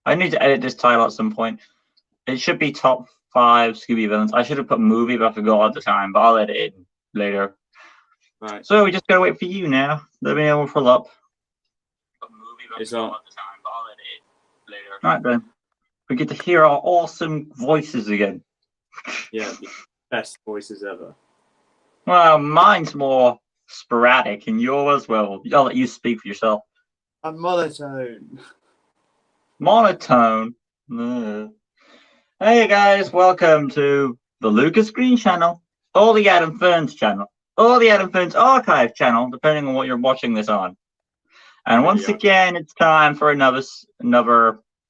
I need to edit this title at some point. It should be top 5 Scooby villains. I should have put movie, but I forgot at the time. But I'll edit it later. Right. So we just gotta wait for you now. Let me know full up. It's on. Right then. We get to hear our awesome voices again. Yeah, the best voices ever. Well, mine's more sporadic, and yours, well, I'll let you speak for yourself. A monotone. Monotone. Ugh. Hey guys, welcome to the Lucas Green channel, or the Adam Fearns channel, or the Adam Fearns archive channel, depending on what you're watching this on. And once again, it's time for another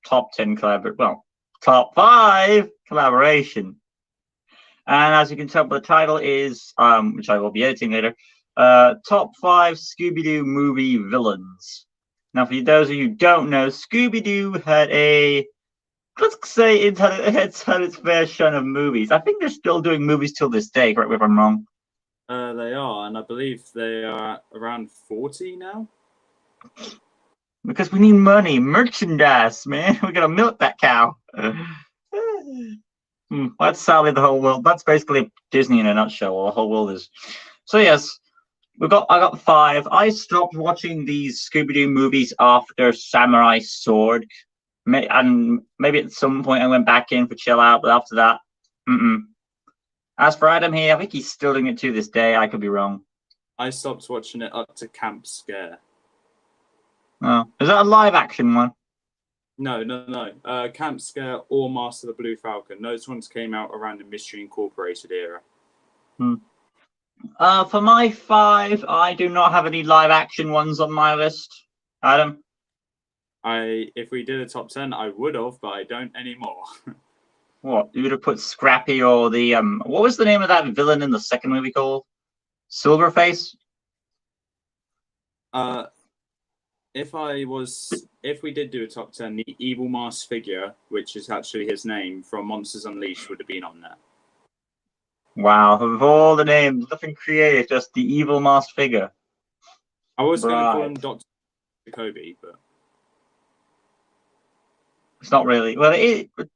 top 10 top 5 collaboration. And as you can tell, the title is, which I will be editing later, top 5 Scooby-Doo movie villains. Now, for those of you who don't know, Scooby-Doo had let's say it's had its fair share of movies. I think they're still doing movies till this day, correct me if I'm wrong. They are, and I believe they are around 40 now. Because we need money, merchandise, man. We gotta milk that cow. That's sadly the whole world. That's basically Disney in a nutshell. Or the whole world is. So yes, I got 5. I stopped watching these Scooby-Doo movies after Samurai Sword, and maybe at some point I went back in for chill out. But after that, As for Adam here, I think he's still doing it to this day. I could be wrong. I stopped watching it up to Camp Scare. Oh, is that a live action one? No. Camp Scare or Master of the Blue Falcon. Those ones came out around the Mystery Incorporated era. For my 5, I do not have any live action ones on my list. Adam? If we did a top 10, I would have, but I don't anymore. What? You would have put Scrappy or the what was the name of that villain in the second movie called? Silverface? If we did do a top 10, the Evil Masked Figure, which is actually his name from Monsters Unleashed, would have been on there. Wow, of all the names, nothing creative, just the Evil Masked Figure. I was going to call him Dr. Jacoby, but it's not really. Well,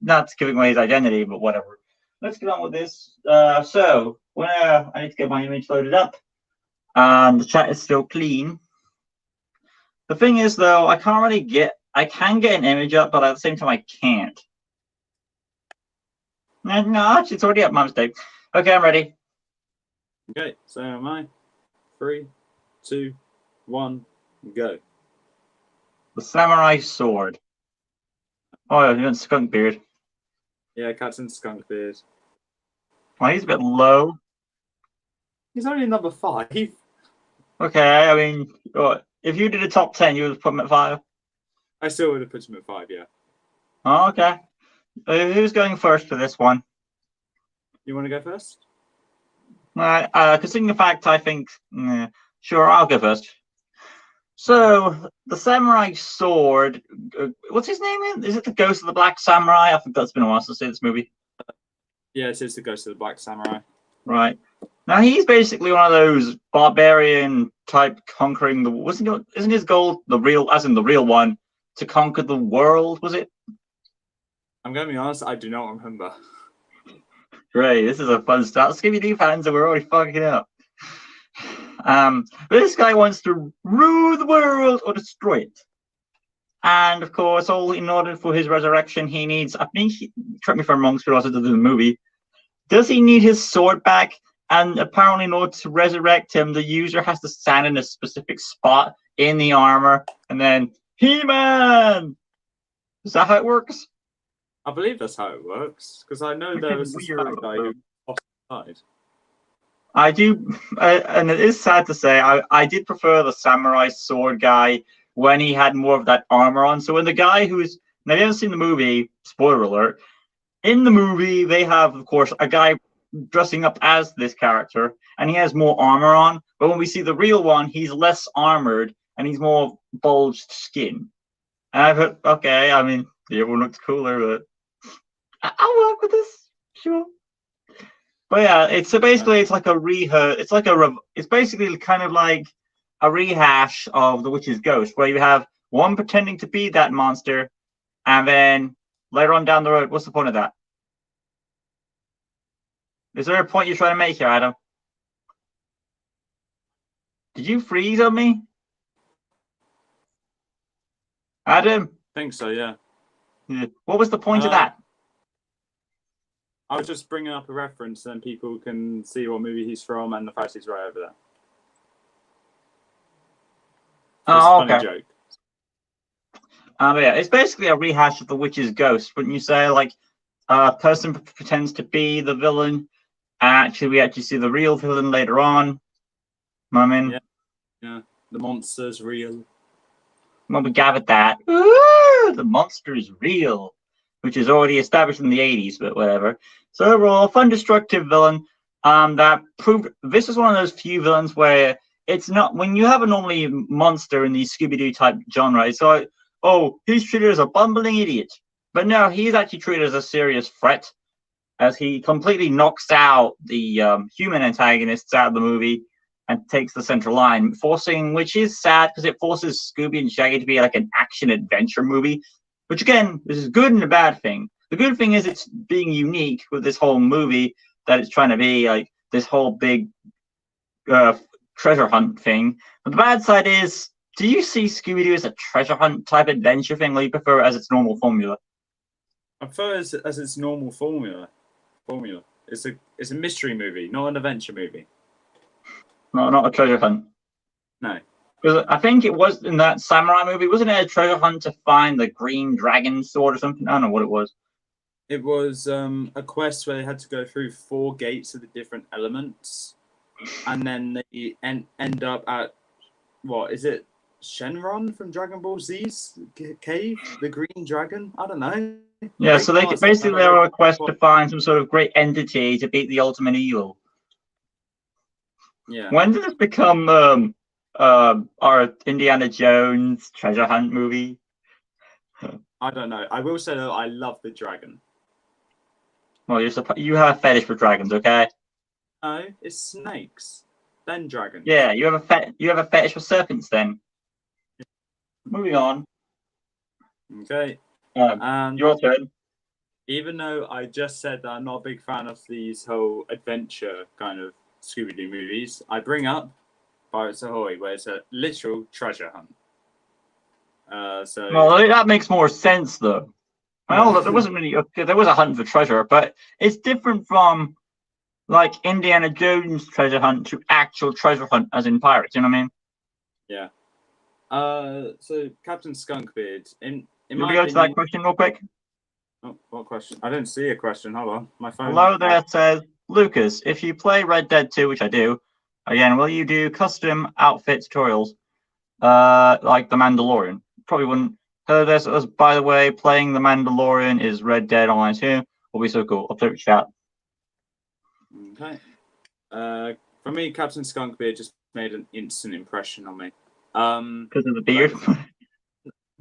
that's giving away his identity, but whatever. Let's get on with this. So, I need to get my image loaded up, and the chat is still clean. The thing is, though, I can get an image up, but at the same time, I can't. No, actually, it's already up. My mistake. Okay, I'm ready. Okay, so am I. 3, 2, 1, go. The Samurai Sword. Oh, you went Skunk Beard. Yeah, Captain Skunk Beard. Well, he's a bit low. He's only number 5. Okay, I mean, if you did a top 10, you would put him at 5? I still would have put him at 5, yeah. Oh, okay. Who's going first for this one? You want to go first? Considering the fact, I think, sure, I'll go first. So, the Samurai Sword, what's his name in? Is it the Ghost of the Black Samurai? I think that's been a while since I've seen this movie. Yeah, it is the Ghost of the Black Samurai. Right. Now, he's basically one of those barbarian type conquering the... Isn't his goal, the real one, to conquer the world, was it? I'm going to be honest, I do not remember. Great, this is a fun start. Scooby-Doo fans, and we're already fucking up. But this guy wants to rule the world or destroy it. And of course, all in order for his resurrection, he needs, I think, correct me if I'm wrong, but also did the movie. Does he need his sword back? And apparently, in order to resurrect him, the user has to stand in a specific spot in the armor, and then He-Man! Is that how it works? I believe that's how it works, because I know there was this fat guy who died. I do, and it is sad to say, I did prefer the Samurai Sword guy when he had more of that armor on. So when the guy who's, now if you haven't seen the movie, spoiler alert, in the movie they have, of course, a guy dressing up as this character, and he has more armor on. But when we see the real one, he's less armored, and he's more bulged skin. And I thought, okay, I mean, everyone looks cooler, but I'll work with this, sure. But yeah, it's basically it's like a it's basically kind of like a rehash of The Witch's Ghost, where you have one pretending to be that monster, and then later on down the road, what's the point of that? Is there a point you're trying to make here, Adam? Did you freeze on me? Adam? I think so, yeah. What was the point of that? I was just bringing up a reference, then people can see what movie he's from and the fact he's right over there. Oh, okay. Funny joke. Yeah, it's basically a rehash of The Witch's Ghost, wouldn't you say? Like, a person pretends to be the villain, and actually we actually see the real villain later on. I mean, yeah, the monster's real. Well, we gathered that. Ooh, the monster is real, which is already established in the 80s, but whatever. So overall, fun, destructive villain. That proved this is one of those few villains where it's not when you have a normally monster in the Scooby-Doo type genre. It's like, oh, he's treated as a bumbling idiot, but no, he's actually treated as a serious threat, as he completely knocks out the human antagonists out of the movie and takes the central line, which is sad because it forces Scooby and Shaggy to be like an action adventure movie, which again, this is good and a bad thing. The good thing is it's being unique with this whole movie, that it's trying to be like this whole big treasure hunt thing. But the bad side is, do you see Scooby-Doo as a treasure hunt type adventure thing, or you prefer it as its normal formula? I prefer it as its normal formula. It's a mystery movie, not an adventure movie. No, not a treasure hunt. No. Because I think it was in that samurai movie, wasn't it a treasure hunt to find the green dragon sword or something? I don't know what it was. It was a quest where they had to go through 4 gates of the different elements, and then they end up at, what is it, Shenron from Dragon Ball Z's cave, the green dragon? I don't know. Yeah, so they basically have a quest to find some sort of great entity to beat the ultimate evil. Yeah. When did this become our Indiana Jones treasure hunt movie? I don't know. I will say though, I love the dragon. Well, you have a fetish for dragons, okay? No, it's snakes, then dragons. Yeah, you have a fetish for serpents, then. Moving on. Okay. Your turn. Even though I just said that I'm not a big fan of these whole adventure kind of Scooby-Doo movies, I bring up Pirates Ahoy, where it's a literal treasure hunt. Well, that makes more sense, though. Well, there wasn't really there was a hunt for treasure, but it's different from like Indiana Jones treasure hunt to actual treasure hunt, as in pirates. You know what I mean? Yeah. So Captain Skunkbeard, in Can my we go to that question real quick? Oh, what question? I didn't see a question. Hold on, my phone. Hello there, says Lucas. If you play Red Dead 2, which I do, again, will you do custom outfit tutorials, like the Mandalorian? Probably wouldn't. Hello there, says, by the way, playing the Mandalorian is Red Dead Online 2. Will be so cool. I'll put it in chat. Okay. For me, Captain Skunkbeard just made an instant impression on me. Because of the beard.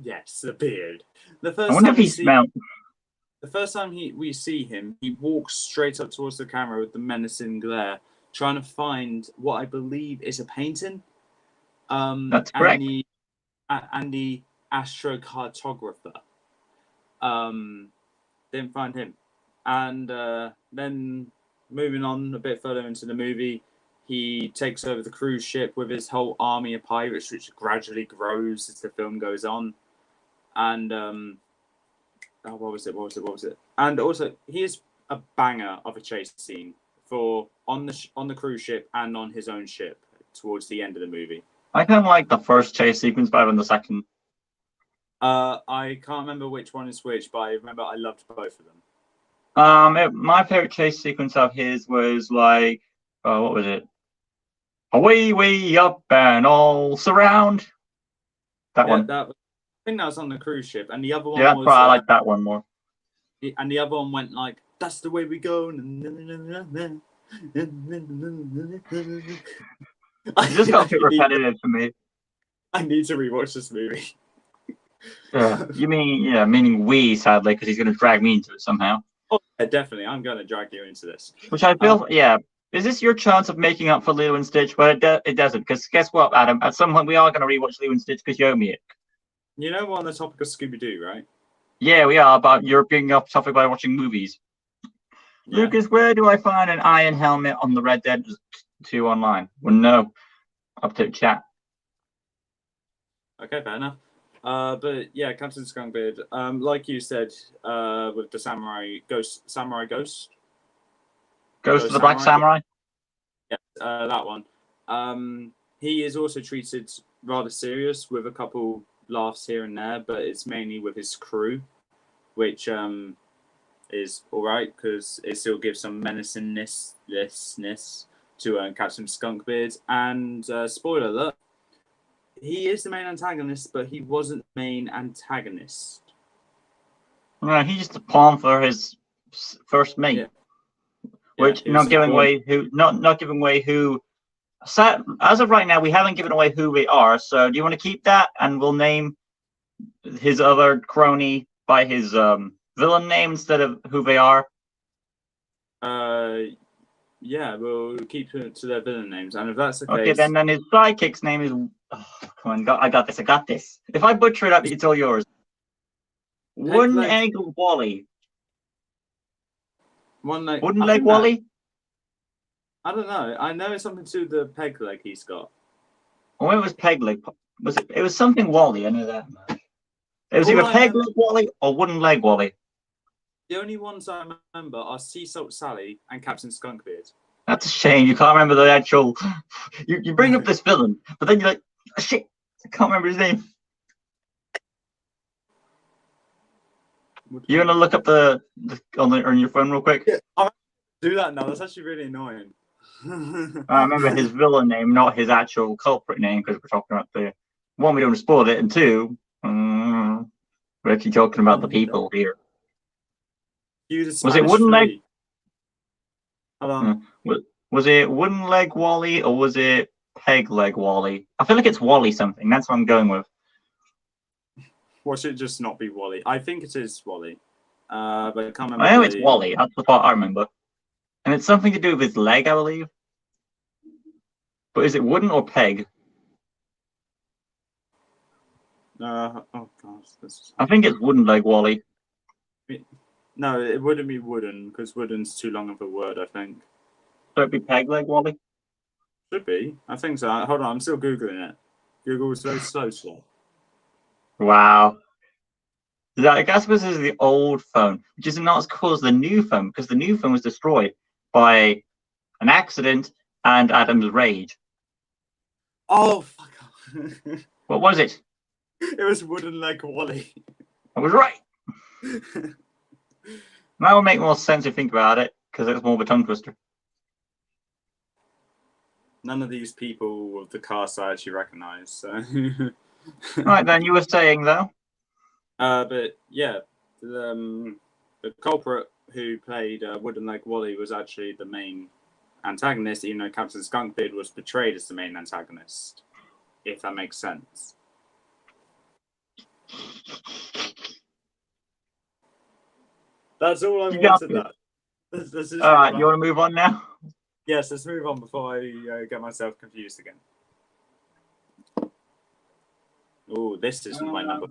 Yes, the beard. The first I wonder time if he smelled. The first time we see him, he walks straight up towards the camera with the menacing glare, trying to find what I believe is a painting. That's correct. And the astrocartographer. Didn't find him. And then moving on a bit further into the movie, he takes over the cruise ship with his whole army of pirates, which gradually grows as the film goes on. And what was it? And also, he is a banger of a chase scene for on the cruise ship and on his own ship towards the end of the movie. I kind of like the first chase sequence better than the second. I can't remember which one is which, but I remember I loved both of them. My favorite chase sequence of his was like, what was it? Away, way up and all surround. That one. I think that was on the cruise ship, and the other one was. I like that one more. And the other one went like, "That's the way we go." It just got a bit repetitive for me. I need to rewatch this movie. You mean, meaning we, sadly, because he's going to drag me into it somehow. Oh, yeah, definitely. I'm going to drag you into this. Which I feel, Is this your chance of making up for Lilo and Stitch? Well, it doesn't, because guess what, Adam? At some point, we are going to rewatch Lilo and Stitch because you owe me it. You know, we're on the topic of Scooby-Doo, right? Yeah, we are, but you're bringing up topic by watching movies. Yeah. Lucas, where do I find an iron helmet on the Red Dead 2 online? Well, no. Up to chat. Okay, fair enough. But yeah, Captain Skunkbeard, like you said, with the Samurai Ghost. Ghost of the Black Samurai? Yeah, that one. He is also treated rather serious with a couple laughs here and there, but it's mainly with his crew, which is alright because it still gives some menacingness to Captain Skunkbeard. And spoiler alert, he is the main antagonist, but he wasn't the main antagonist. No, he's just a pawn for his first mate. Yeah. Which Yeah, not giving away who. As of right now, we haven't given away who we are. So do you want to keep that, and we'll name his other crony by his villain name instead of who they are? Yeah, we'll keep it to their villain names, and if that's the Okay, case, then his sidekick's name is. Oh, come on, I got this. If I butcher it up, it's all yours. Wooden Egg Wally. Wooden Leg Wally. I don't know. I know it's something to do with the peg leg he's got. Oh, it was Peg Leg. Was it? It was something Wally. I know that. It was either Peg Leg Wally or Wooden Leg Wally. The only ones I remember are Sea Salt Sally and Captain Skunkbeard. That's a shame. You can't remember the actual. You bring up this villain, but then you're like, oh, shit, I can't remember his name. You want to look up on your phone real quick? Yeah, I'll do that now. That's actually really annoying. I remember his villain name, not his actual culprit name, because we're talking about the one, we don't spoil it, and two, we're actually talking about the people here. Was it Wooden Leg? Hold on. Was it Wooden Leg Wally or was it Peg Leg Wally? I feel like it's Wally something. That's what I'm going with. Or should it just not be Wally? I think it is Wally. But I can't remember. I know it's Wally. That's the part I remember. And it's something to do with his leg, I believe. But is it Wooden or Peg? Oh gosh, I think it's Wooden Leg Wally. No, it wouldn't be wooden because wooden's too long of a word. I think. Should it be Peg Leg Wally? Should be. I think so. Hold on, I'm still googling it. Google is very slow. Wow. I guess this is the old phone, which is not as cool as the new phone because the new phone was destroyed by an accident and Adam's rage. Oh fuck! What was it? It was Wooden Leg Wally. I was right. That will make more sense if you think about it, because it's more of a tongue twister. None of these people with the cast I actually recognise. So. Right then, you were saying though. But yeah, the culprit who played Wooden Leg Wally was actually the main antagonist, even though Captain Skunkbeard was portrayed as the main antagonist. If that makes sense. That's all I wanted. That. All right, you want to move on now? Yes, let's move on before I get myself confused again. Oh, this isn't my number.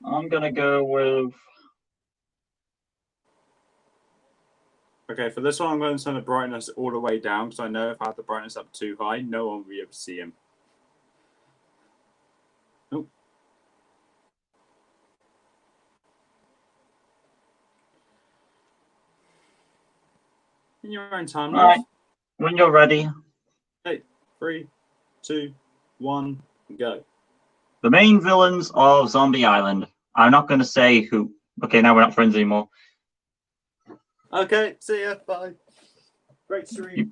I'm gonna go with. Okay, for this one, I'm going to turn the brightness all the way down because I know if I have the brightness up too high, no one will be able to see him. Oh. In your own time, all right. When you're ready. Hey, 3, 2, 1, go. The main villains of Zombie Island. I'm not going to say who. Okay, now we're not friends anymore. Okay, see ya. Bye. Great stream.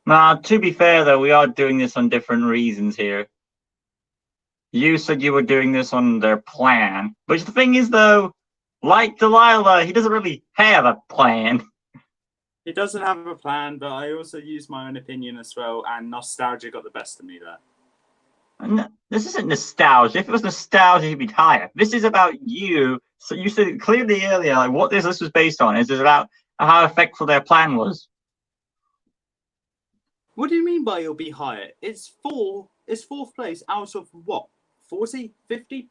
Nah, to be fair though, we are doing this on different reasons here. You said you were doing this on their plan, which the thing is though, like Delilah, he doesn't really have a plan. He doesn't have a plan, but I also use my own opinion as well, and nostalgia got the best of me there. No, this isn't nostalgia. If it was nostalgia, he'd be tired. This is about you. So you said clearly earlier, like what this was based on is about how effective their plan was. What do you mean by it'll be higher? It's fourth place out of what? 40, 50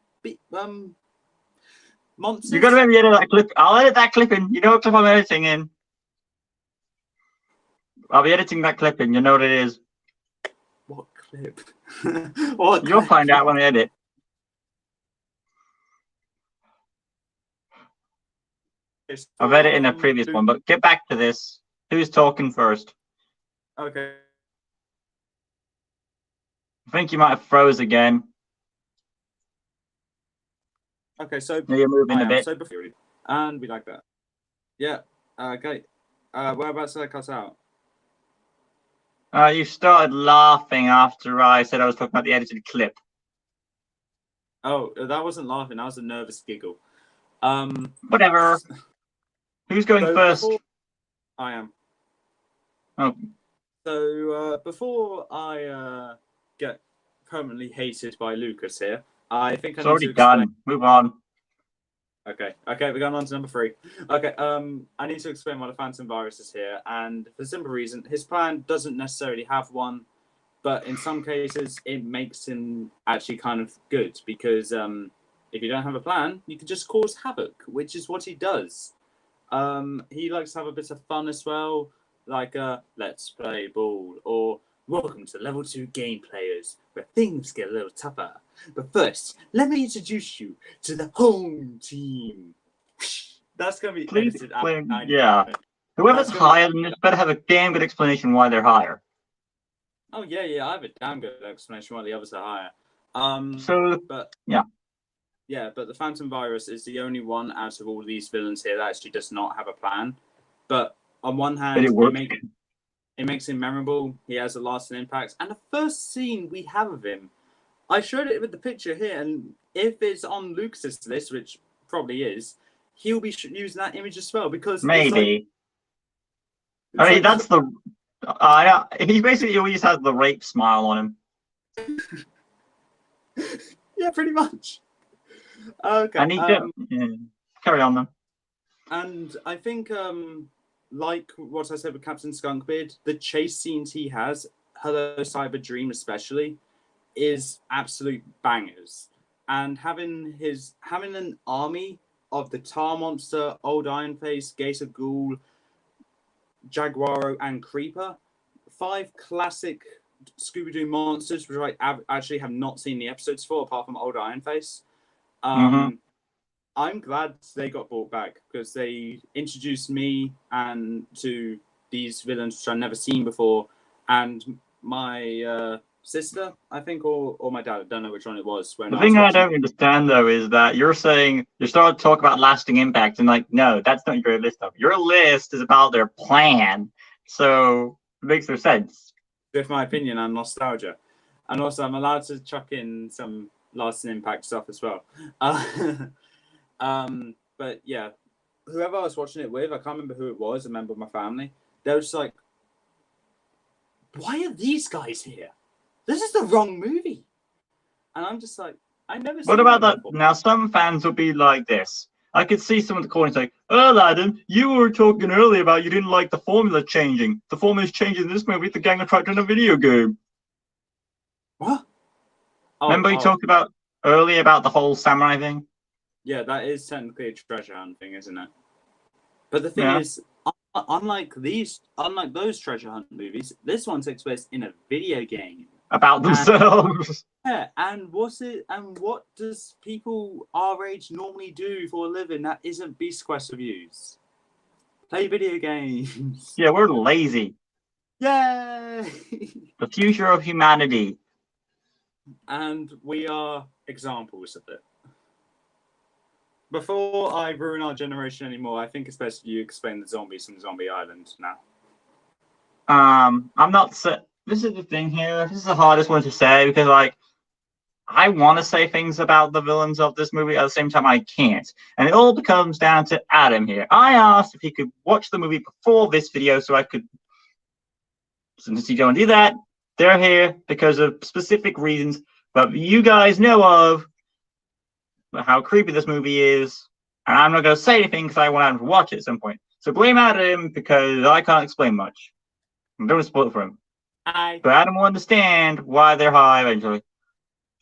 monsters? You gotta maybe edit that clip. I'll edit that clip in. You know what clip I'm editing in? I'll be editing that clip in. You know what it is. What clip? What You'll clip? find out when I edit. I've edited in a previous one, but get back to this. Who's talking first? Okay. I think you might have froze again. Okay, so You're moving a bit. So and we like that. Yeah. Okay. Whereabouts did I cut out? You started laughing after I said I was talking about the edited clip. Oh, that wasn't laughing. That was a nervous giggle. Whatever. Who's going first? I am. Oh. So before I get permanently hated by Lucas here, I think It's already done. Move on. Okay, we're going on to number 3. Okay, I need to explain why the Phantom Virus is here, and for the simple reason, his plan doesn't necessarily have one, but in some cases, it makes him actually kind of good, because if you don't have a plan, you can just cause havoc, which is what he does. He likes to have a bit of fun as well, like let's play ball, or welcome to level 2 game players, where things get a little tougher. But first, let me introduce you to the home team. That's going to be edited out. Yeah. Whoever's higher than this better have a damn good explanation why they're higher. Oh, yeah, I have a damn good explanation why the others are higher. Yeah, but the Phantom Virus is the only one out of all these villains here that actually does not have a plan. But on one hand, it makes him memorable. He has a lasting impact. And the first scene we have of him, I showed it with the picture here, and if it's on Lucas's list, which probably is, he'll be using that image as well, because maybe. That's the. He basically always has the rape smile on him. Yeah, pretty much. Okay. And carry on then. And I think, like what I said with Captain Skunkbeard, the chase scenes he has, Hello Cyber Dream especially, is absolute bangers. And having an army of the Tar Monster, Old Iron Face, Gator Ghoul, Jaguaro, and Creeper, 5 classic Scooby-Doo monsters, which I actually have not seen the episodes for, apart from Old Iron Face. I'm glad they got brought back, because they introduced me and to these villains which I've never seen before, and my sister, I think, or my dad. I don't know which one it was. The thing I don't understand, though, is that you're saying you're starting to talk about lasting impact, and like, no, that's not your list of. Your list is about their plan, so it makes no sense. With my opinion and nostalgia, and also I'm allowed to chuck in some lasting impact stuff as well. But yeah, whoever I was watching it with, I can't remember who it was, a member of my family, they were just like, why are these guys here? This is the wrong movie. And I'm just like, I never seen. What about that? Now, some fans will be like this. I could see someone in the corner saying, "Oh, Adam, you were talking earlier about you didn't like the formula changing. The formula's changing in this movie. The gang are trapped in a video game." What? Remember you talked about earlier about the whole samurai thing? Yeah, that is technically a treasure hunt thing, isn't it? But the thing is, unlike those treasure hunt movies, this one takes place in a video game about themselves. Yeah, and what does people our age normally do for a living that isn't Beast Quest reviews? Play video games. Yeah, we're lazy. Yay! The future of humanity. And we are examples of it. Before I ruin our generation anymore, I think it's best you explain the zombies from Zombie Island now. I'm not. This is the thing here. This is the hardest one to say, because, like, I want to say things about the villains of this movie, at the same time I can't. And it all comes down to Adam here. I asked if he could watch the movie before this video so I could... Since you don't do that, they're here because of specific reasons. But you guys know of how creepy this movie is. And I'm not going to say anything because I want Adam to watch it at some point. So blame Adam because I can't explain much. I'm going to spoil it for him. Hi. But Adam will understand why they're high eventually.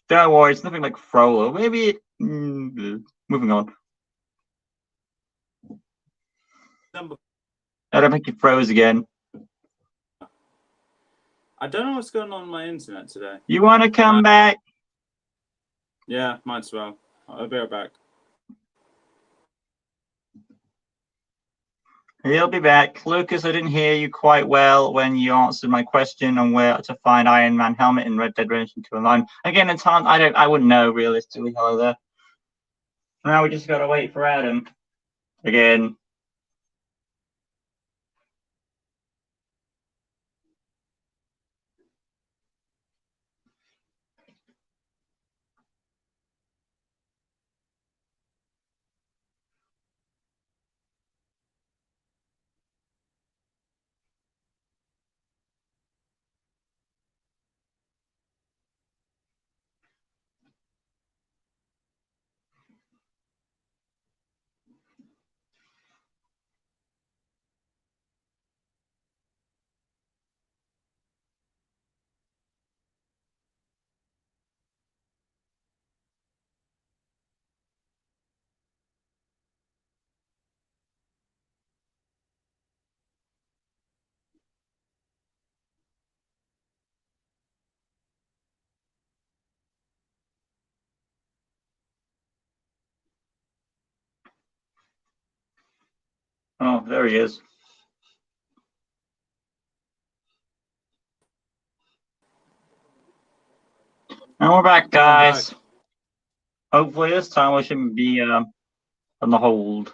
Don't worry, it's nothing like Frollo. Maybe it. Moving on. Number. I don't think he froze again. I don't know what's going on my internet today. You want to come back? Yeah, might as well. I'll be right back. He'll be back. Lucas, I didn't hear you quite well when you answered my question on where to find Iron Man helmet in Red Dead Redemption 2 Online. Again, it's hard. I wouldn't know realistically how there. Now we just gotta wait for Adam. Again. Oh, there he is. And we're back, guys. Back. Hopefully this time we shouldn't be on the hold.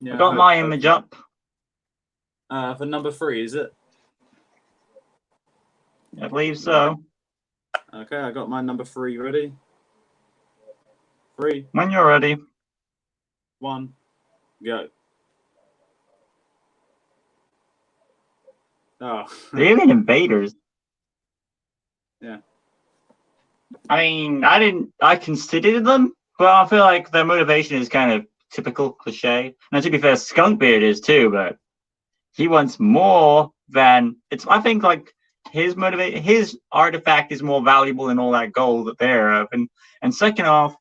Yeah, I got my image up. For number 3, is it? I believe so. Okay, I got my number 3 ready. 3. When you're ready. 1. Go. Oh. The alien invaders. Yeah. I mean, I considered them, but I feel like their motivation is kind of typical cliche. Now, to be fair, Skunkbeard is too, but he wants more than it's. I think like his artifact is more valuable than all that gold that they're of, and second off,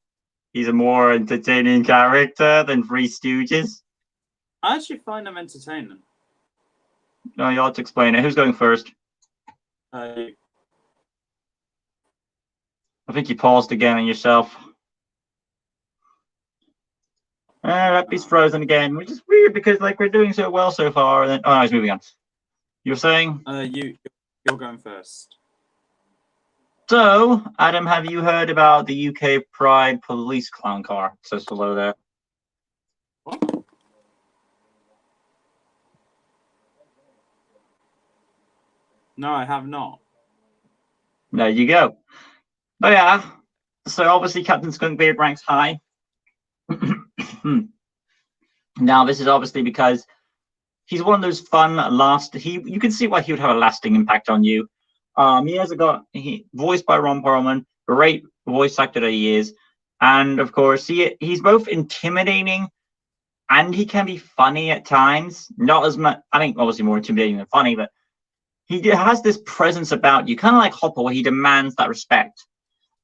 he's a more entertaining character than Three Stooges. I actually find them entertaining. No, you'll have to explain it. Who's going first? You. I think you paused again on yourself. Rappy's frozen again, which is weird because like we're doing so well so far. And then no, he's moving on. You're saying? You're going first. So, Adam, have you heard about the UK Pride police clown car? It says below there. What? No, I have not. There you go. But yeah, so obviously Captain Skunkbeard ranks high. Now, this is obviously because he's one of those fun you can see why he would have a lasting impact on you. He voiced by Ron Perlman, great voice actor that he is, and of course he's both intimidating and he can be funny at times. Not as much, I think, obviously more intimidating than funny, but he has this presence about you, kind of like Hopper, where he demands that respect.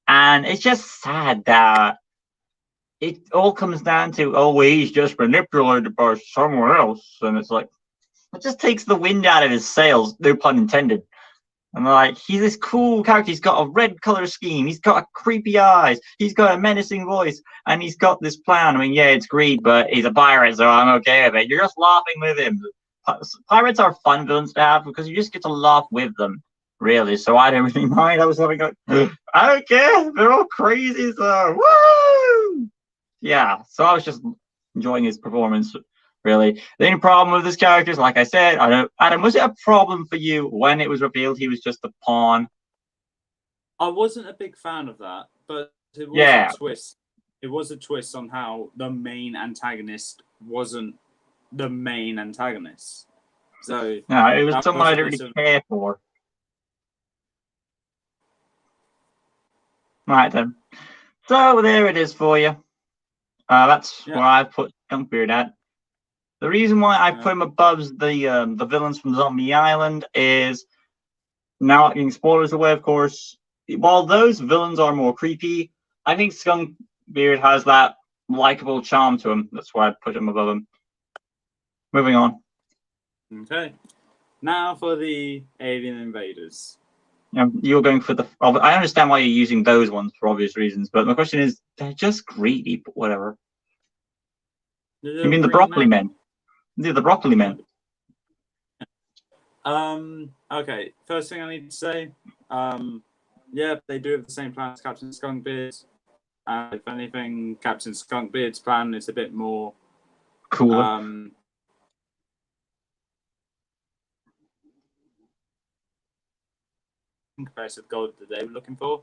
And it's just sad that it all comes down to, oh, he's just manipulated by someone else, and it's like it just takes the wind out of his sails, no pun intended. And like, he's this cool character. He's got a red color scheme. He's got creepy eyes. He's got a menacing voice, and he's got this plan. I mean, yeah, it's greed, but he's a pirate, so I'm okay with it. You're just laughing with him. Pirates are fun villains to have because you just get to laugh with them, really. So I don't really mind. I was having I don't care. They're all crazy, so woo! Yeah. So I was just enjoying his performance. Really, the only problem with this character is, like I said, I don't. Adam, was it a problem for you when it was revealed he was just a pawn? I wasn't a big fan of that, but it was a twist. It was a twist on how the main antagonist wasn't the main antagonist. So no, it was someone I didn't really care for. Right then. So there it is for you. That's where I put Skunkbeard at. The reason why I put him above the villains from Zombie Island is Now, getting spoilers away, of course. While those villains are more creepy, I think Skunkbeard has that likable charm to him. That's why I put him above him. Moving on. Okay. Now for the alien invaders. You're going for the. I understand why you're using those ones for obvious reasons, but my question is, they're just greedy, but whatever. You mean the broccoli men? Yeah, the broccoli men. Okay. First thing I need to say, yeah, they do have the same plan as Captain Skunkbeard. If anything, Captain Skunkbeard's plan is a bit more cooler. Compared to the goal that they were looking for.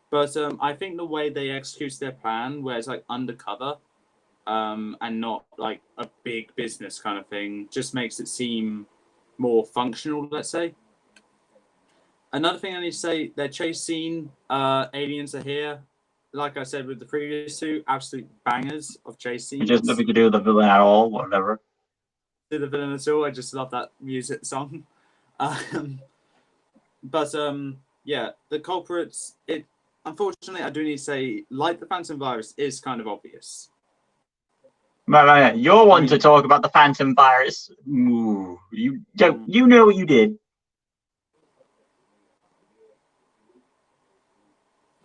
But I think the way they execute their plan, where it's like undercover, and not like a big business kind of thing, just makes it seem more functional, let's say. Another thing I need to say, their chase scene, aliens are here. Like I said with the previous two, absolute bangers of chase scenes. It has nothing to do with the villain at all, whatever. To the villain at all, I just love that music song. But yeah, the culprits, unfortunately, I do need to say, like the Phantom Virus, is kind of obvious. Right. You're one to talk about the Phantom Virus. Ooh, you know what you did.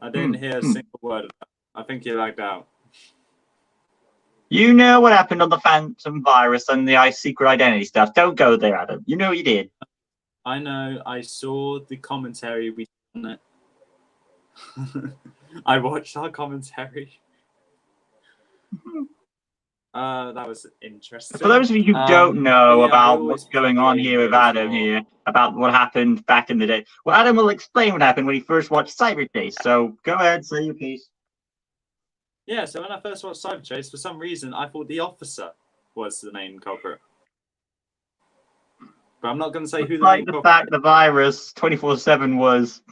I didn't hear a single word of that. I think you lagged out. You know what happened on the Phantom Virus and the secret identity stuff. Don't go there, Adam. You know what you did. I know. I saw the commentary we did on it. I watched our commentary. That was interesting. For those of you who don't know about what's going on here with Adam here, about what happened back in the day, well, Adam will explain what happened when he first watched Cyber Chase. So go ahead, say your piece. Yeah, so when I first watched Cyber Chase, for some reason, I thought the officer was the main culprit. But I'm not going to say who the main culprit is. The fact the virus 24/7 was.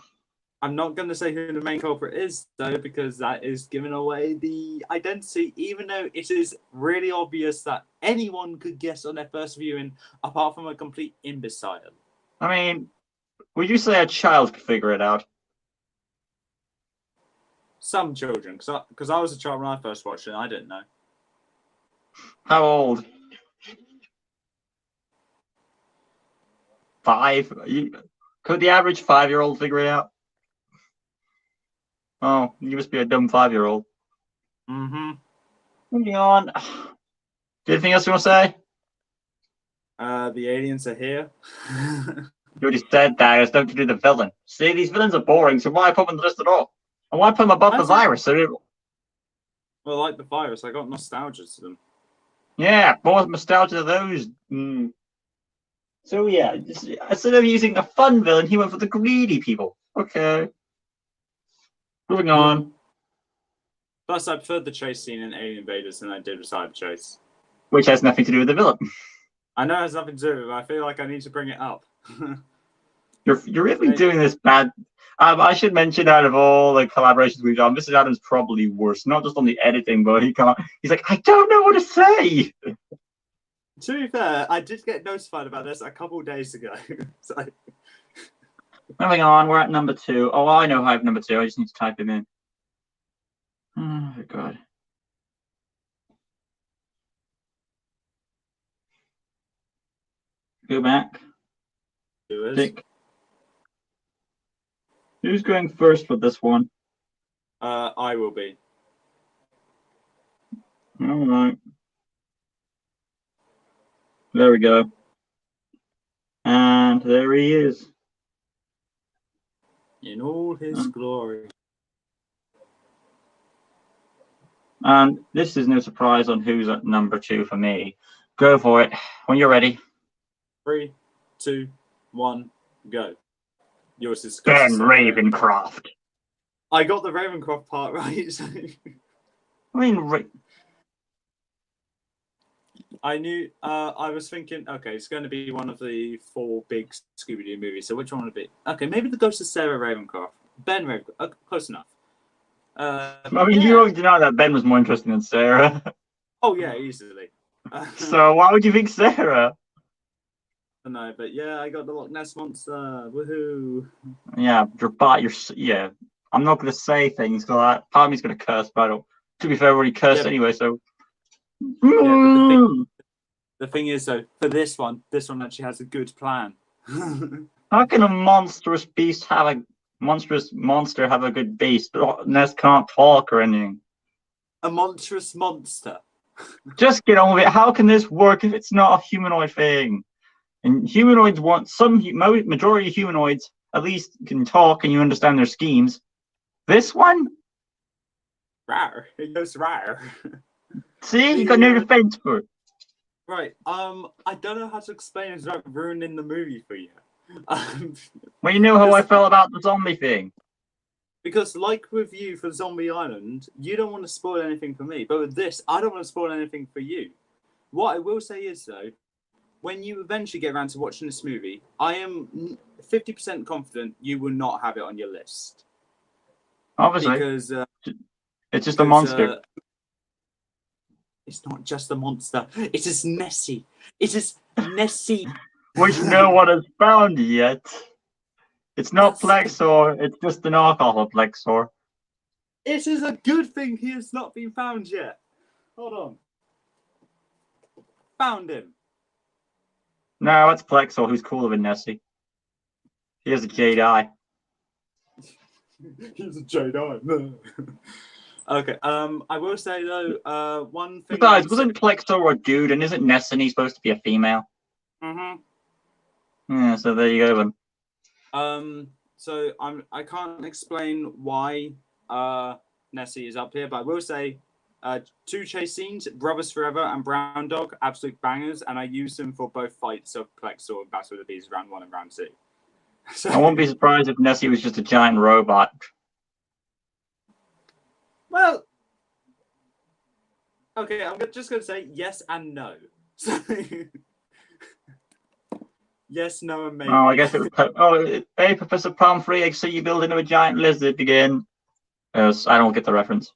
I'm not going to say who the main culprit is, though, because that is giving away the identity, even though it is really obvious that anyone could guess on their first viewing, apart from a complete imbecile. I mean, would you say a child could figure it out? Some children, because I was a child when I first watched it, and I didn't know. How old? 5? Could the average 5-year-old figure it out? Oh, you must be a dumb 5-year-old. Mm-hmm. Moving on. Anything else you want to say? The aliens are here. You already said that. It's nothing to do with the villain. See, these villains are boring, so why put them on the list at all? And why put them above the virus? Well, like the virus, I got nostalgia to them. Yeah, more nostalgia to those. So yeah, instead of using a fun villain, he went for the greedy people. Okay. Moving on. Plus, I preferred the chase scene in Alien Invaders than I did with Cyber Chase. Which has nothing to do with the villain. I know it has nothing to do with it, but I feel like I need to bring it up. You're really doing this bad. I should mention, out of all the collaborations we've done, Mr. Adam's probably worse. Not just on the editing, but he's like, I don't know what to say. To be fair, I did get notified about this a couple of days ago. So. Moving on, we're at number 2. Oh, I know I have number 2. I just need to type him in. Oh, God. Go back. Pick. Who's going first with this one? I will be. All right. There we go. And there he is. In all his glory. And this is no surprise on who's at number 2 for me. Go for it. When you're ready. 3, 2, 1, go. Yours is Ben Ravencroft. I got the Ravencroft part right. So. I mean, I knew. I was thinking. Okay, it's going to be one of the 4 big Scooby-Doo movies. So which one would it be? Okay, maybe the Ghost of Sarah Ravencroft. Ben Ravencroft. Okay, close enough. I mean, you already know that Ben was more interesting than Sarah. Oh yeah, easily. So why would you pick Sarah? don't know, but yeah, I got the Loch Ness monster. Woohoo! Yeah, yeah. I'm not going to say things because part of me's going to curse, but I don't. To be fair, I already cursed Yeah, anyway, so. yeah, but the thing is though, for this one actually has a good plan. How can a monstrous beast have a monstrous monster have a good beast? Loch Ness can't talk or anything. A monstrous monster. Just get on with it. How can this work if it's not a humanoid thing? And humanoids want majority of humanoids at least can talk and you understand their schemes. This one, Rar. It goes rar. see, you got no defense for it. Right. I don't know how to explain it without ruining the movie for you. Well, you know how I felt about the zombie thing. Because, like with you for Zombie Island, you don't want to spoil anything for me. But with this, I don't want to spoil anything for you. What I will say is, though, when you eventually get around to watching this movie, I am 50% confident you will not have it on your list. Obviously. Because it's just a monster. It's not just a monster. It is Nessie. It is Nessie. Which no one has found yet. It's not Plexor, it's just an knockoff of Plexor. It is a good thing he has not been found yet. Hold on. Found him. No, it's Plexor who's cooler than Nessie. He has a jade eye. He's a jade eye. Okay, I will say though, one thing. Guys, wasn't Plexor a dude and isn't Nessie supposed to be a female? Mm-hmm. Yeah, so there you go then. So I can't explain why Nessie is up here, but I will say two chase scenes, Brothers Forever and Brown Dog, absolute bangers, and I used them for both fights of Plexor and Battle of the Bees round 1 and round 2. So, I wouldn't be surprised if Nessie was just a giant robot. Well, okay, I'm just going to say yes and no. Yes, no, and maybe. Oh, I guess it was. Hey, Professor Pomfrey, I see you building a giant lizard again. Yes, I don't get the reference.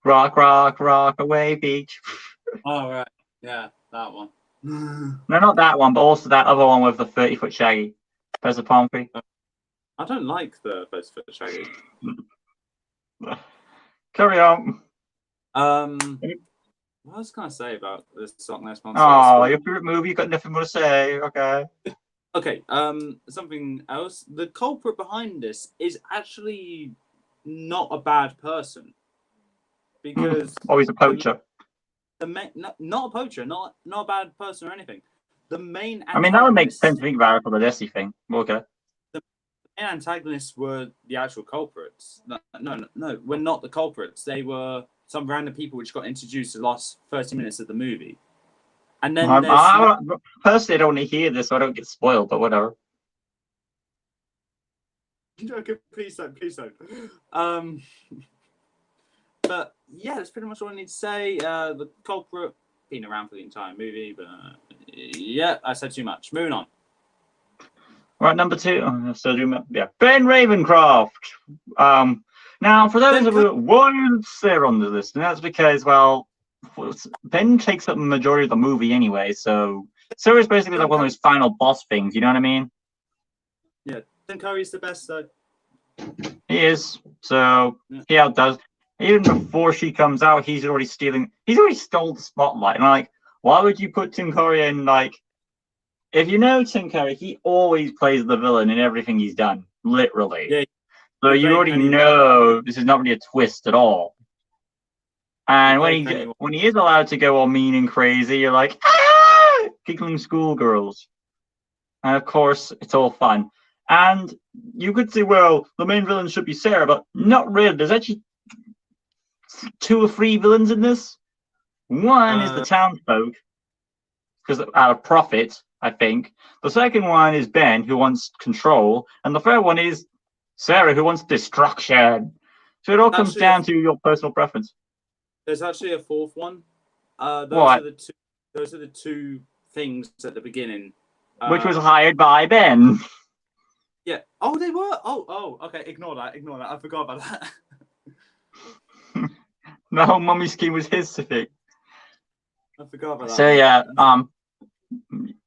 Rock, rock, rock away, beach. Oh, right. Yeah, that one. No, not that one, but also that other one with the 30-foot Shaggy. Professor Pomfrey. I don't like the 30-foot Shaggy. Carry on. What was I going to say about this Loch Ness monster? Oh, your favorite movie? You got nothing more to say? Okay. Okay. Something else. The culprit behind this is actually not a bad person, because he's a poacher. Not a poacher, not a bad person or anything. The main. I mean, that would make sense to think about it for the Nessie thing. Okay. The main antagonists were the actual culprits. No, we're not the culprits. They were some random people which got introduced the last 30 minutes of the movie. And then personally, I don't want to hear this, so I don't get spoiled, but whatever. Okay, please don't. But yeah, that's pretty much all I need to say. The culprit been around for the entire movie, but yeah, I said too much. Moving on. Right, number 2. Ben Ravencroft. Now, for those of you, why is Sarah on the list? And that's because, well, Ben takes up the majority of the movie anyway, so Sarah's basically like one of those final boss things, you know what I mean? Yeah, Tim Curry's the best, though. He is, so he outdoes. Even before she comes out, he's already stole the spotlight. And like, why would you put Tim Curry in, like, if you know Tim Curry, he always plays the villain in everything he's done, literally. Yeah. So you already know this is not really a twist at all. And when he is allowed to go all mean and crazy, you're like, ah! Giggling schoolgirls. And of course, it's all fun. And you could say, well, the main villain should be Sarah, but not really. There's actually 2 or 3 villains in this. One is the townsfolk, because out of profit, I think. The second one is Ben, who wants control. And the third one is Sarah, who wants destruction. So it all comes down to your personal preference. There's actually a 4th one. Those are the two things at the beginning. Which was hired by Ben. Yeah. Oh, they were? Oh, okay. Ignore that. I forgot about that. The whole mummy scheme was his thing. I forgot about that. So yeah,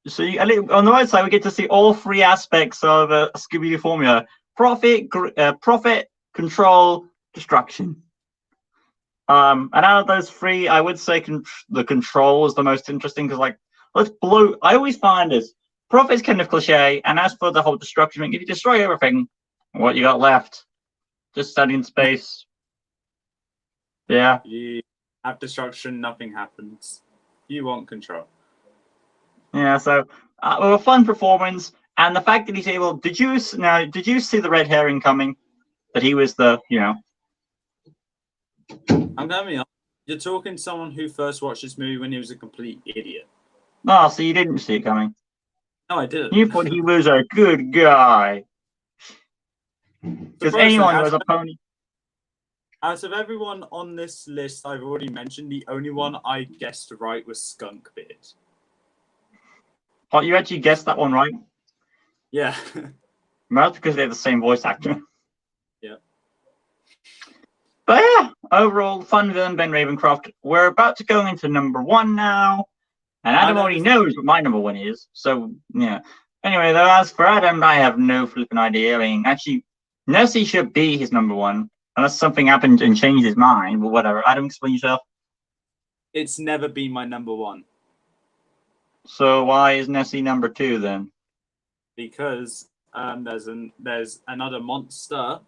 so on the right side we get to see all three aspects of a Scooby-Doo formula: profit, control, destruction. And out of those three, I would say the control is the most interesting because, like, I always find is profit's kind of cliche, and as for the whole destruction thing, if you destroy everything, what you got left? Just standing in space. Yeah. You have destruction, nothing happens. You want control. Yeah. So, well, a fun performance, and the fact that he's able. Did you see the red herring coming? That he was the, I'm gonna be honest. You're talking to someone who first watched this movie when he was a complete idiot. Oh, so you didn't see it coming. No, I didn't. You thought he was a good guy. Because anyone who has a pony. Out of everyone on this list I've already mentioned, the only one I guessed right was Skunkbeard. Oh, you actually guessed that one right? Yeah. That's because they have the same voice actor. Yeah. But yeah, overall, fun villain Ben Ravencroft. We're about to go into number one now. And Adam already knows what my number one is. So, yeah. Anyway, though, as for Adam, I have no flipping idea. I mean, actually, Nessie should be his number one. Unless something happened and changed his mind, but whatever. Adam, explain yourself. It's never been my number one. So why is Nessie number two then? Because there's another monster,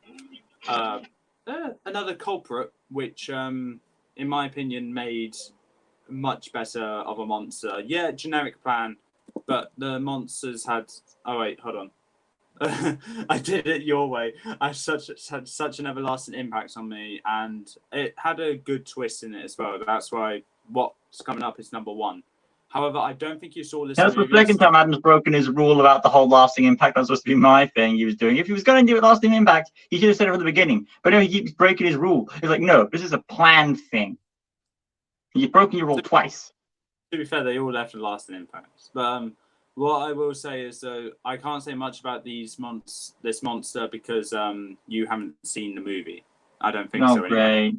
another culprit, which in my opinion made much better of a monster. Yeah, generic plan, but the monsters had. Oh wait, hold on. I did it your way. Had such an everlasting impact on me, and it had a good twist in it as well. That's why what's coming up is number one. However, I don't think you saw this. That's the second time Adam's broken his rule about the whole lasting impact. That's supposed to be my thing he was doing. If he was going to do a lasting impact, he should have said it from the beginning. But no, he keeps breaking his rule. He's like, no, this is a planned thing. You've broken your rule twice. To be fair, they all left a lasting impact. But what I will say is, I can't say much about this monster because you haven't seen the movie. I don't think so. Great. Anyway.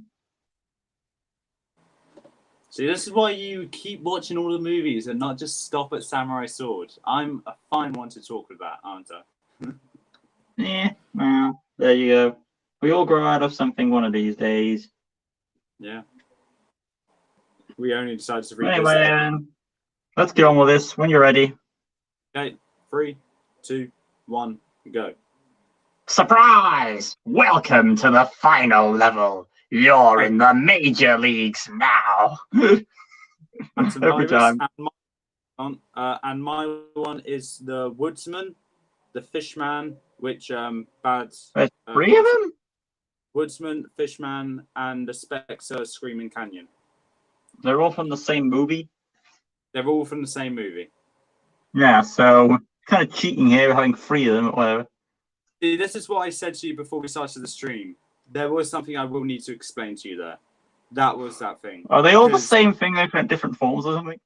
See, this is why you keep watching all the movies and not just stop at Samurai Sword. I'm a fine one to talk about, aren't I? Yeah, well, there you go. We all grow out of something one of these days. Yeah. We only decided to read anyway, let's get on with this when you're ready. Okay, 3, 2, 1, go. Surprise! Welcome to the final level. You're in the major leagues now. Every time. And my one is the Woodsman, the Fishman, which There's three of them? Woodsman, Fishman, and the Spectre Screaming Canyon. They're all from the same movie? They're all from the same movie. Yeah, so kind of cheating here, having three of them or whatever. See, this is what I said to you before we started the stream. There was something I will need to explain to you there. That was that thing. Are they all the same thing, they're in different forms or something?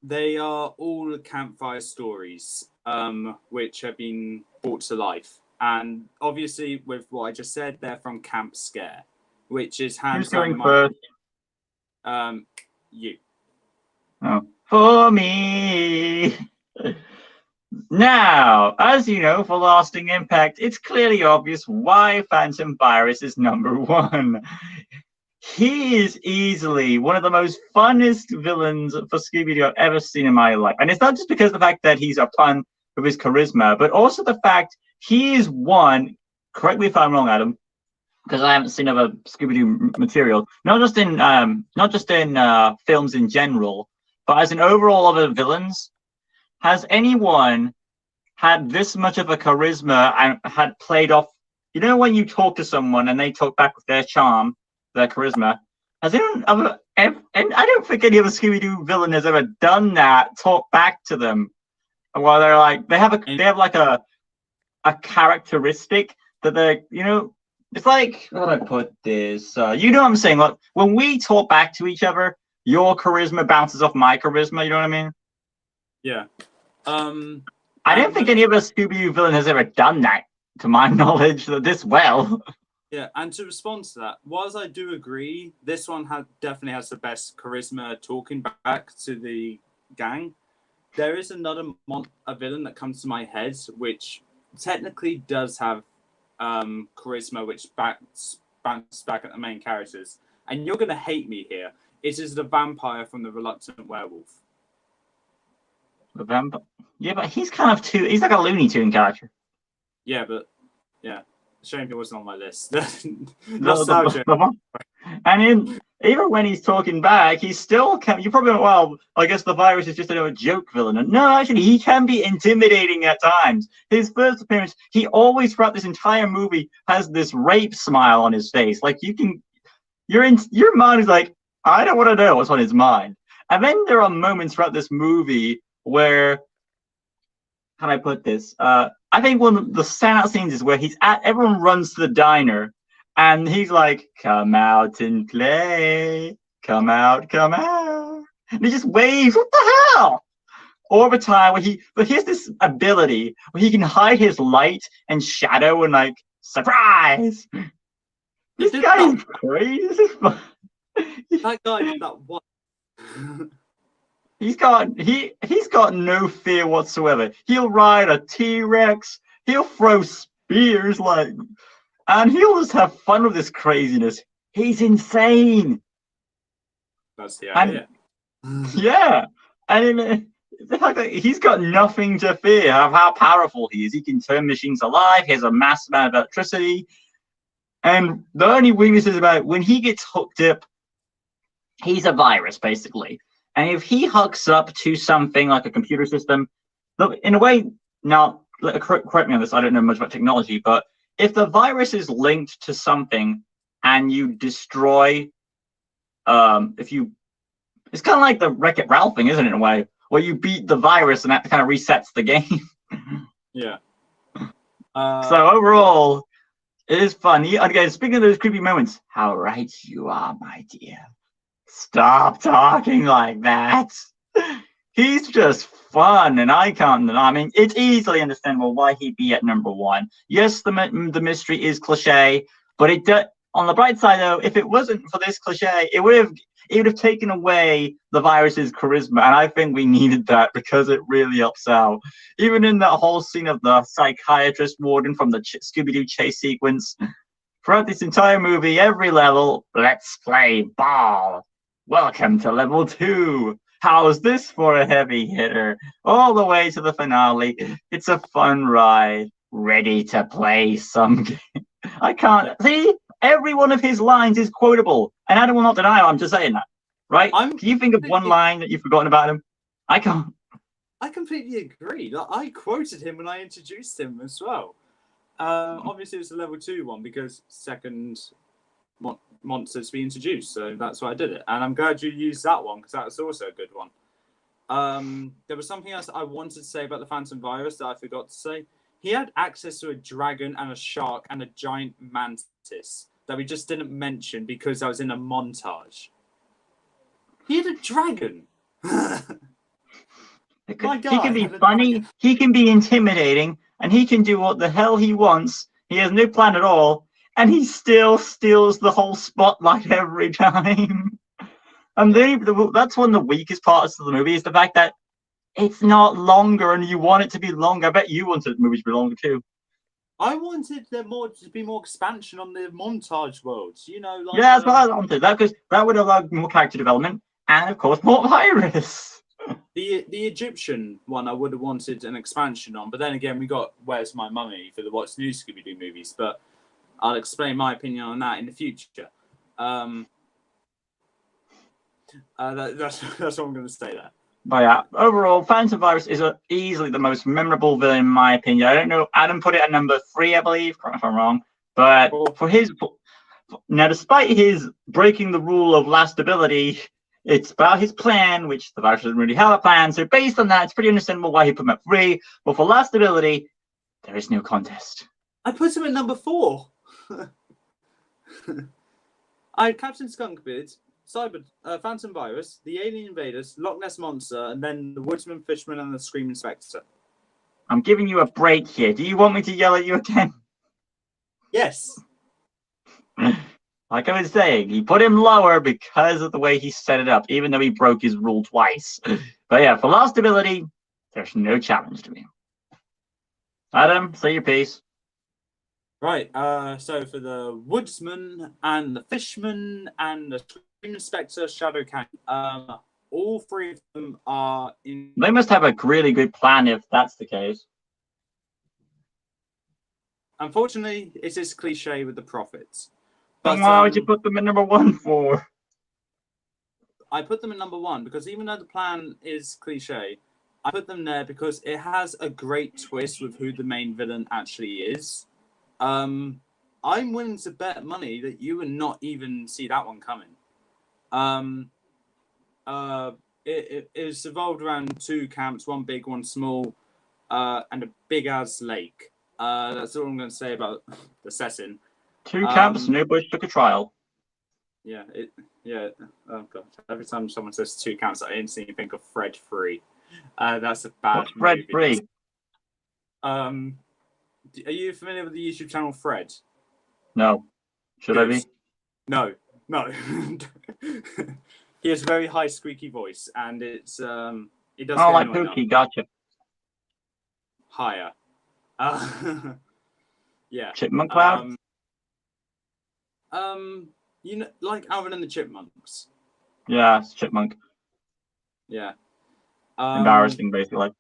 They are all campfire stories, which have been brought to life. And obviously, with what I just said, they're from Camp Scare, which is hands down. Who's going first? You. Oh, for me. Now, as you know, for lasting impact, it's clearly obvious why Phantom Virus is number one. He is easily one of the most funnest villains for Scooby-Doo I've ever seen in my life. And it's not just because of the fact that he's a fun with his charisma, but also the fact he is one, correct me if I'm wrong, Adam, because I haven't seen other Scooby-Doo material, not just in films in general, but as in overall other villains. Has anyone had this much of a charisma and had played off? You know, when you talk to someone and they talk back with their charm, their charisma. Has anyone ever? And I don't think any other Scooby-Doo villain has ever done that. Talk back to them, while they're like they have like a characteristic that they're, you know. It's like, how do I put this? You know what I'm saying? Like when we talk back to each other, your charisma bounces off my charisma. You know what I mean? Yeah. I don't think any other Scooby-Doo villain has ever done that, to my knowledge, this well. Yeah, and to respond to that, whilst I do agree, this one definitely has the best charisma talking back to the gang. There is another a villain that comes to my head, which technically does have charisma, which bounces back at the main characters. And you're going to hate me here. It is the vampire from The Reluctant Werewolf. The vampire. Yeah, but he's kind of he's like a Looney Tune character. Yeah, but yeah, shame he wasn't on my list. Nostalgia. And even when he's talking back, he's still you probably well, I guess the virus is just a joke villain. And no, actually, he can be intimidating at times. His first appearance, he always throughout this entire movie has this rape smile on his face. Like your mind is like, I don't want to know what's on his mind. And then there are moments throughout this movie where, how do I put this? I think one of the standout scenes is where everyone runs to the diner, and he's like, "Come out and play, come out, come out," and he just waves. What the hell? All the time, but he has this ability where he can hide his light and shadow and like surprise. This guy is crazy. That guy did that one. He's got no fear whatsoever. He'll ride a T-Rex. He'll throw spears and he'll just have fun with this craziness. He's insane. That's the idea. Yeah, and the fact that he's got nothing to fear of how powerful he is. He can turn machines alive. He has a massive amount of electricity, and the only weakness is about when he gets hooked up. He's a virus, basically. And if he hooks up to something like a computer system, in a way, now, correct me on this, I don't know much about technology, but if the virus is linked to something and you destroy, it's kind of like the Wreck-It Ralph thing, isn't it, in a way, where you beat the virus and that kind of resets the game. Yeah. So overall, it is fun. Again, speaking of those creepy moments, how right you are, my dear. Stop talking like that. He's just fun, and I mean, it's easily understandable why he'd be at number one. Yes, the mystery is cliche, but on the bright side, though, if it wasn't for this cliche, it would have taken away the virus's charisma, and I think we needed that because it really helps out. Even in that whole scene of the psychiatrist warden from the Scooby-Doo chase sequence, throughout this entire movie, every level, let's play ball. Welcome to level 2. How's this for a heavy hitter? All the way to the finale. It's a fun ride. Ready to play some game. I can't see. Every one of his lines is quotable, and I will not deny it. I'm just saying that, right? Can you think of one line that you've forgotten about him? I can't. I completely agree. I quoted him when I introduced him as well. Obviously, it was the level 2 one because second monsters to be introduced, so that's why I did it, and I'm glad you used that one because that's also a good one. There was something else I wanted to say about the Phantom Virus that I forgot to say. He had access to a dragon and a shark and a giant mantis that we just didn't mention because I was in a montage. He had a dragon. He can be funny, he can be intimidating, and he can do what the hell he wants. He has no plan at all, and he still steals the whole spotlight every time. And that's one of the weakest parts of the movie is the fact that it's not longer, and you want it to be longer. I bet you wanted the movie to be longer too. I wanted there to be more expansion on the montage worlds. You know, like, yeah, that's what I wanted. Because that would allow more character development, and of course more virus. The Egyptian one I would have wanted an expansion on, but then again we got Where's My Mummy for the What's New Scooby-Doo movies, but I'll explain my opinion on that in the future. That's what I'm going to say there. But yeah, overall, Phantom Virus is easily the most memorable villain in my opinion. I don't know, Adam put it at number 3, I believe, correct me if I'm wrong. But now, despite his breaking the rule of last ability, it's about his plan, which the virus doesn't really have a plan. So based on that, it's pretty understandable why he put him at 3. But for last ability, there is no contest. I put him at number 4. I had Captain Skunkbeard, Phantom Virus, the Alien Invaders, Loch Ness Monster, and then the Woodsman, Fishman, and the Screaming Spectre. I'm giving you a break here. Do you want me to yell at you again? Yes. Like I was saying, he put him lower because of the way he set it up, even though he broke his rule twice. But yeah, for lost ability, there's no challenge to me. Adam, say your piece. Right, so for the woodsman and the fishman and the screen inspector Shadow Canyon, all three of them are in. They must have a really good plan if that's the case. Unfortunately, it is cliche with the prophets. But why would you put them in number 1 for? I put them in number 1 because even though the plan is cliche, I put them there because it has a great twist with who the main villain actually is. I'm willing to bet money that you would not even see that one coming. It is evolved around 2 camps, one big, one small, and a big ass lake. That's all I'm going to say about the setting. 2 camps, no bush took a trial. Yeah. Oh god! Every time someone says 2 camps, I instantly think of Fred 3. That's a bad. What's Fred 3? Are you familiar with the YouTube channel Fred? No. Should I be? No. He has a very high squeaky voice, and it's he does. Oh, like Pookie, gotcha. Higher. Yeah. Chipmunk Cloud? You know, like Alvin and the Chipmunks. Yeah, it's Chipmunk. Yeah. Embarrassing, basically.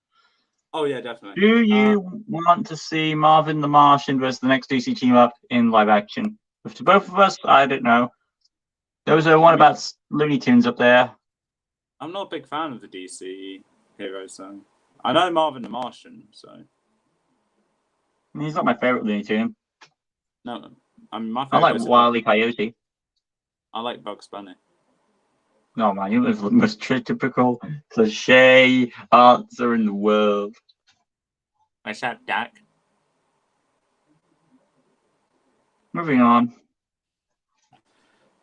Oh yeah, definitely. Do you want to see Marvin the Martian versus the next DC team up in live action? If to both of us, I don't know. There was one about Looney Tunes up there. I'm not a big fan of the DC heroes, so I know Marvin the Martian, so He's not my favorite Looney Tune. no, I mean my I favorite. like Wile E. Coyote. I like Bugs Bunny. No man, you was the most typical cliche answer in the world. What's up, Doc? Moving on.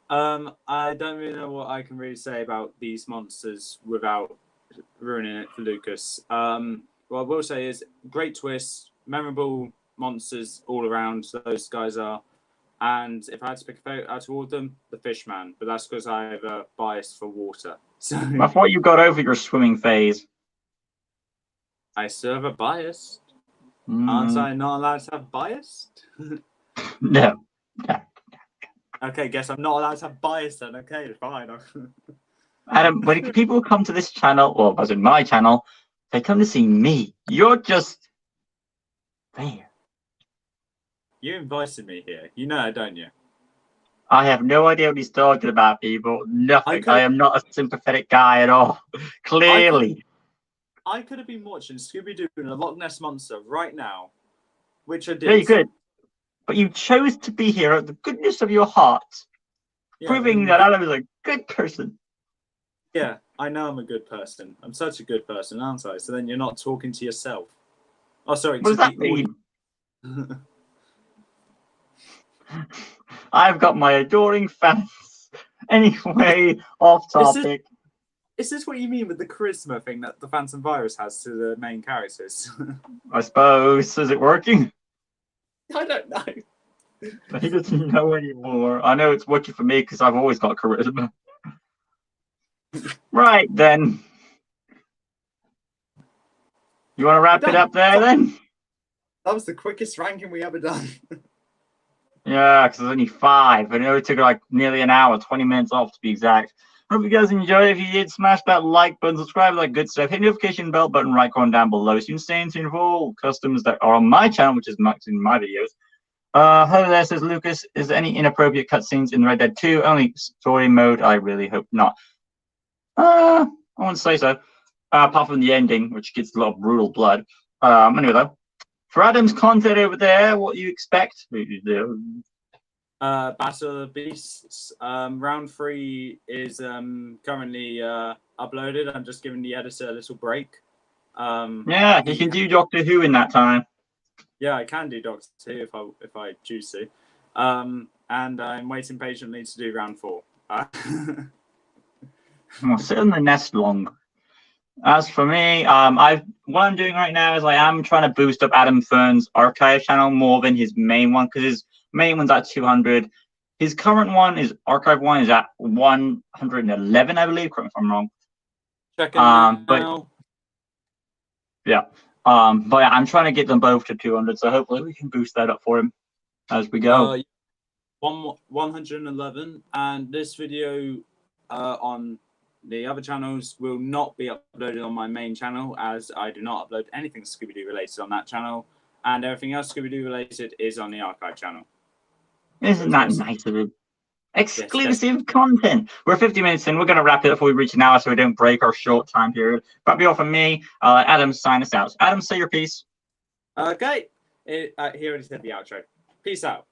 I don't really know what I can really say about these monsters without ruining it for Lucas. What I will say is great twist, memorable monsters all around. Those guys are, and if I had to pick a favorite out of all of them, the Fishman. But that's because I have a bias for water. So I thought you got over your swimming phase. I still have a bias. Aren't I not allowed to have bias? No. Okay, guess I'm not allowed to have bias then. Okay, fine. Adam, when people come to this channel, or as in my channel, they come to see me. You're just there. You invited me here. You know, don't you? I have no idea what he's talking about, people. Nothing. I am not a sympathetic guy at all. Clearly. I could have been watching Scooby-Doo and a Loch Ness Monster right now, which I did. Yeah, you could. But you chose to be here out of the goodness of your heart, proving that Adam is a good person. Yeah, I know I'm a good person. I'm such a good person, aren't I? So then you're not talking to yourself. Oh, sorry. What does that mean? I've got my adoring fans. Anyway, off topic. Is this what you mean with the charisma thing that the Phantom Virus has to the main characters? I suppose. Is it working? I don't know. He doesn't know anymore. I know it's working for me because I've always got charisma. Right, then. You want to wrap it up there, then? That was the quickest ranking we ever done. Yeah, because there's only 5. And it only took like nearly an hour, 20 minutes off to be exact. Hope you guys enjoyed. If you did, smash that like button, subscribe, like good stuff. Hit the notification bell button right corner down below so you can stay in tune for all customs that are on my channel, which is Max in my videos. Hello there, says Lucas. Is there any inappropriate cutscenes in Red Dead 2? Only story mode? I really hope not. I wouldn't say so. Apart from the ending, which gets a lot of brutal blood. Anyway, though. For Adam's content over there, what you expect? Battle of the Beasts. Round 3 is currently uploaded. I'm just giving the editor a little break. Yeah, you can do Doctor Who in that time. Yeah, I can do Doctor Who if I choose to. And I'm waiting patiently to do round 4. I'll sit in the nest long. As for me, what I'm doing right now is I am trying to boost up Adam Fearns' archive channel more than his main one, because his main one's at 200. His current one is archive one is at 111, I believe. Correct me if I'm wrong. Checking now. But yeah, but yeah, I'm trying to get them both to 200, so hopefully we can boost that up for him as we go. 111, and this video on the other channels will not be uploaded on my main channel, as I do not upload anything Scooby-Doo related on that channel, and everything else Scooby-Doo related is on the archive channel. Isn't that nice of him? Exclusive content. We're 50 minutes in. We're going to wrap it up before we reach an hour so we don't break our short time period. That'll be all from me. Adam, sign us out. Adam, say your piece. Okay. He already said the outro. Peace out.